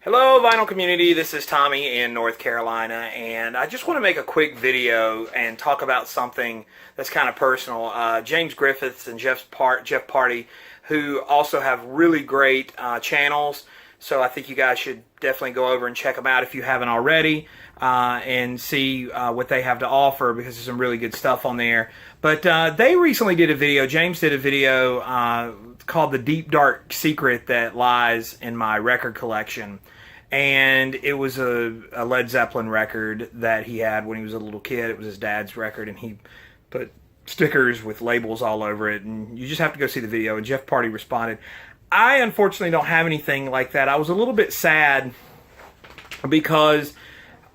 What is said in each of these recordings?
Hello vinyl community, this is Tommy in North Carolina, and I just want to make a quick video and talk about something that's kind of personal. James Griffiths and Jeff Party, who also have really great channels, so I think you guys should definitely go over and check them out if you haven't already, and see what they have to offer, because there's some really good stuff on there. But they recently did a video, James did a video called The Deep Dark Secret That Lies in My Record Collection. And it was a Led Zeppelin record that he had when he was a little kid. It was his dad's record, and he put stickers with labels all over it. And you just have to go see the video. And Jeff Party responded. I unfortunately don't have anything like that. I was a little bit sad because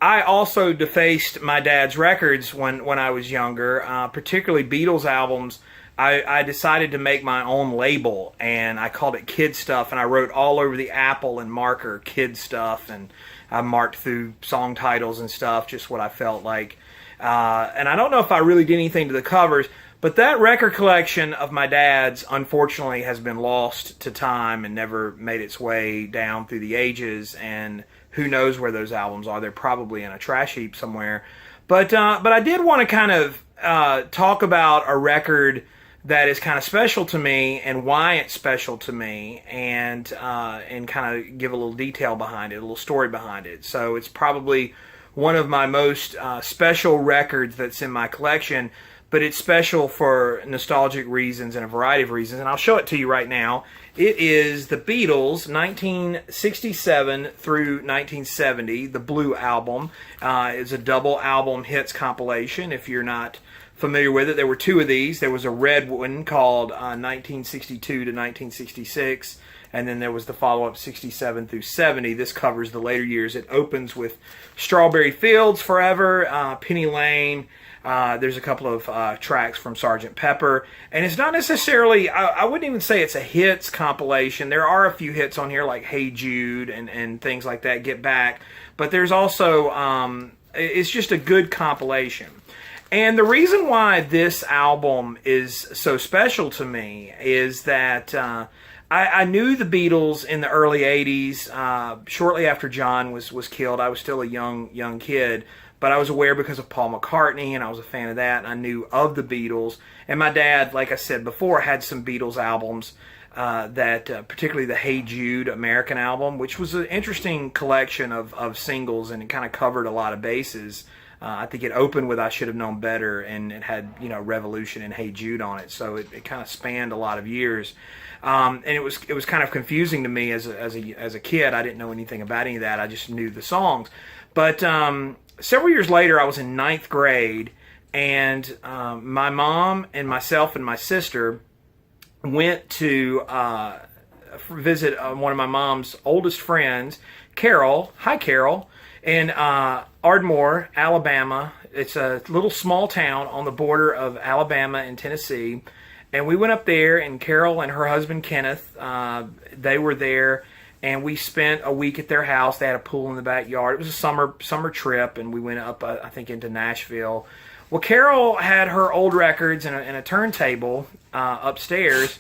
I also defaced my dad's records when I was younger, particularly Beatles albums. I decided to make my own label, and I called it Kid Stuff, and I wrote all over the Apple in marker Kid Stuff, and I marked through song titles and stuff, just what I felt like. And I don't know if I really did anything to the covers, but that record collection of my dad's, unfortunately, has been lost to time and never made its way down through the ages, and who knows where those albums are. They're probably in a trash heap somewhere. But I did want to kind of talk about a record that is kind of special to me and why it's special to me, and kind of give a little detail behind it, a little story behind it. So it's probably one of my most special records that's in my collection, but it's special for nostalgic reasons and a variety of reasons, and I'll show it to you right now. It is the Beatles, 1967 through 1970, the Blue Album. It's a double album hits compilation. If you're not familiar with it, there were two of these. There was a red one called 1962 to 1966, and then there was the follow-up 67 through 70. This covers the later years. It opens with Strawberry Fields Forever, Penny Lane. There's a couple of tracks from Sgt. Pepper, and it's not necessarily, I wouldn't even say it's a hits compilation. There are a few hits on here like Hey Jude and things like that, Get Back, but there's also, it's just a good compilation. And the reason why this album is so special to me is that I knew the Beatles in the early 80s, shortly after John was killed. I was still a young kid, but I was aware because of Paul McCartney, and I was a fan of that, and I knew of the Beatles. And my dad, like I said before, had some Beatles albums, particularly the Hey Jude American album, which was an interesting collection of singles, and it kind of covered a lot of bases. I think it opened with I Should Have Known Better, and it had, Revolution and Hey Jude on it, so it kind of spanned a lot of years. And it was kind of confusing to me as a kid. I didn't know anything about any of that. I just knew the songs. But several years later, I was in 9th grade, and my mom and myself and my sister went to visit one of my mom's oldest friends, Carol. Hi, Carol. In Ardmore, Alabama. It's a little small town on the border of Alabama and Tennessee. And we went up there, and Carol and her husband Kenneth, they were there, and we spent a week at their house. They had a pool in the backyard. It was a summer trip, and we went up, I think, into Nashville. Well, Carol had her old records and a turntable upstairs,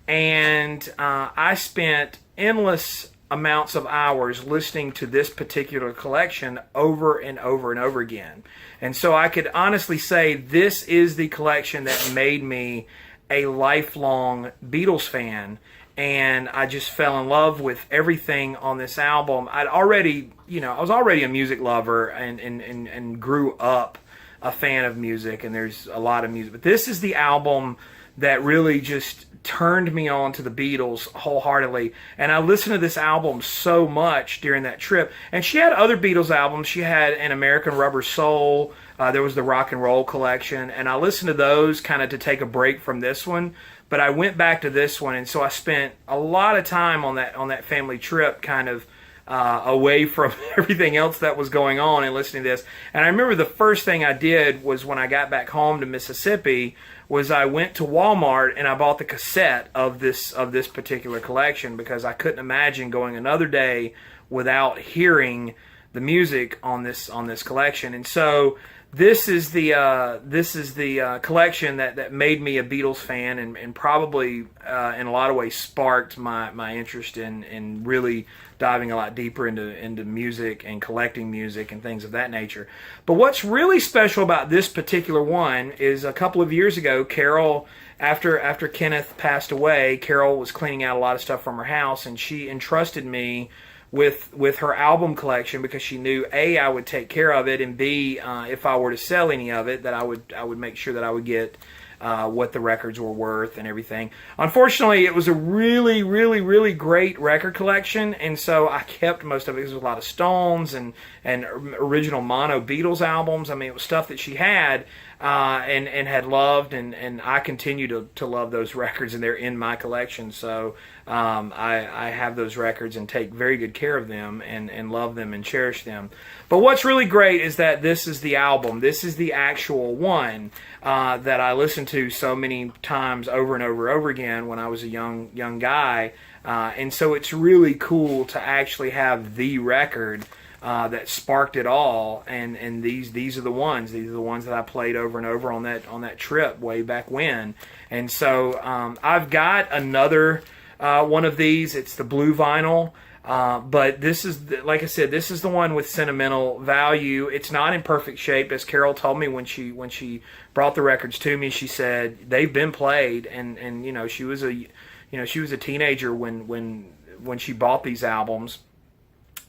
and I spent endless amounts of hours listening to this particular collection over and over and over again. And so I could honestly say this is the collection that made me a lifelong Beatles fan, and I just fell in love with everything on this album. I was already a music lover and grew up a fan of music, and there's a lot of music, but this is the album that really just turned me on to the Beatles wholeheartedly. And I listened to this album so much during that trip. And she had other Beatles albums. She had an American Rubber Soul. There was the Rock and Roll collection. And I listened to those kind of to take a break from this one. But I went back to this one. And so I spent a lot of time on that family trip kind of away from everything else that was going on and listening to this. And I remember the first thing I did was when I got back home to Mississippi was I went to Walmart and I bought the cassette of this particular collection, because I couldn't imagine going another day without hearing the music on this collection. And so this is the collection that made me a Beatles fan, and probably in a lot of ways sparked my interest in really diving a lot deeper into music and collecting music and things of that nature. But what's really special about this particular one is a couple of years ago, Carol, after Kenneth passed away, Carol was cleaning out a lot of stuff from her house, and she entrusted me with her album collection because she knew A, I would take care of it, and B, if I were to sell any of it, that I would make sure that I would get what the records were worth and everything. Unfortunately, it was a really, really, really great record collection, and so I kept most of it. There was a lot of Stones and original mono Beatles albums. I mean, it was stuff that she had and had loved, and I continue to love those records, and they're in my collection. So I have those records and take very good care of them and love them and cherish them. But what's really great is that this is the album. This is the actual one that I listened to so many times over and over again when I was a young guy. And so it's really cool to actually have the record that sparked it all, and these are the ones. These are the ones that I played over and over on that trip way back when. And so I've got another one of these. It's the blue vinyl. But this is, like I said, this is the one with sentimental value. It's not in perfect shape, as Carol told me when she brought the records to me. She said they've been played, and you know, she was a teenager when she bought these albums.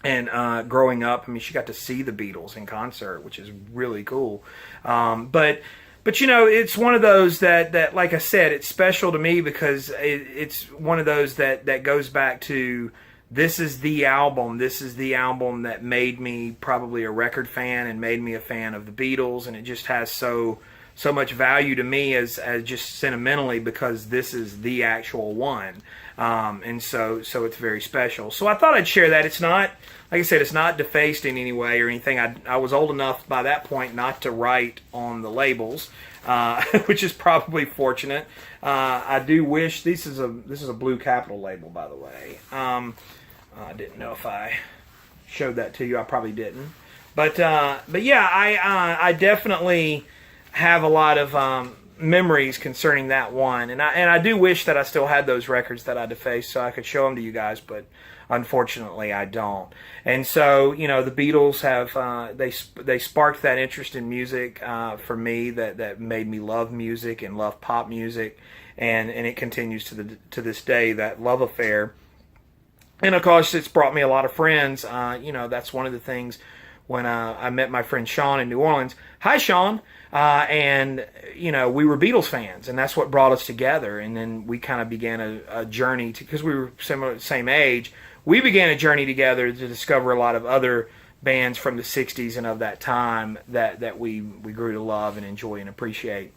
And growing up, I mean, she got to see the Beatles in concert, which is really cool. But you know, it's one of those that like I said, it's special to me because it's one of those that goes back to, this is the album. This is the album that made me probably a record fan and made me a fan of the Beatles, and it just has so much value to me as just sentimentally, because this is the actual one. And so it's very special. So I thought I'd share that. It's not, like I said, it's not defaced in any way or anything. I was old enough by that point not to write on the labels, which is probably fortunate. I do wish, this is a Blue Capital label, by the way. I didn't know if I showed that to you. I probably didn't. But yeah, I definitely have a lot of memories concerning that one, and I do wish that I still had those records that I defaced so I could show them to you guys, but unfortunately I don't. And so, you know, the Beatles have they sparked that interest in music for me that made me love music and love pop music, and it continues to this day, that love affair. And of course, it's brought me a lot of friends. You know, that's one of the things when I met my friend Sean in New Orleans. Hi, Sean. And, you know, we were Beatles fans, and that's what brought us together. And then we kind of began a journey, because we were same age, we began a journey together to discover a lot of other bands from the 60s and of that time that we grew to love and enjoy and appreciate.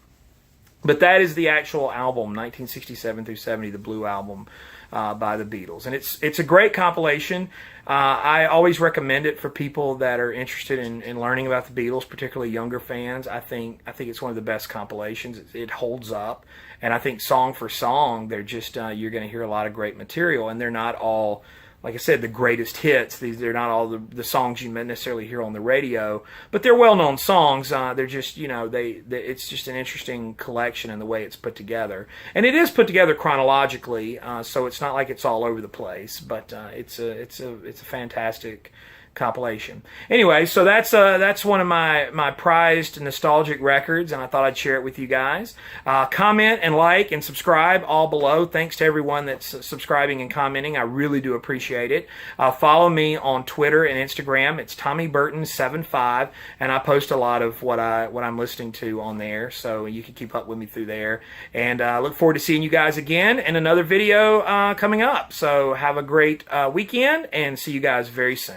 But that is the actual album, 1967 through 70, the Blue Album by the Beatles. And it's a great compilation. I always recommend it for people that are interested in learning about the Beatles, particularly younger fans. I think it's one of the best compilations. It holds up. And I think song for song, they're just you're going to hear a lot of great material. And they're not all, like I said, the greatest hits. They're not all the songs you necessarily hear on the radio, but they're well-known songs. They're just, you know, it's just an interesting collection in the way it's put together. And it is put together chronologically, so it's not like it's all over the place, but it's a fantastic compilation. Anyway, so that's one of my prized nostalgic records, and I thought I'd share it with you guys. Comment and like and subscribe all below. Thanks to everyone that's subscribing and commenting. I really do appreciate it. Follow me on Twitter and Instagram. It's Tommy Burton 75, and I post a lot of what I'm listening to on there, so you can keep up with me through there. And look forward to seeing you guys again in another video coming up. So have a great weekend, and see you guys very soon.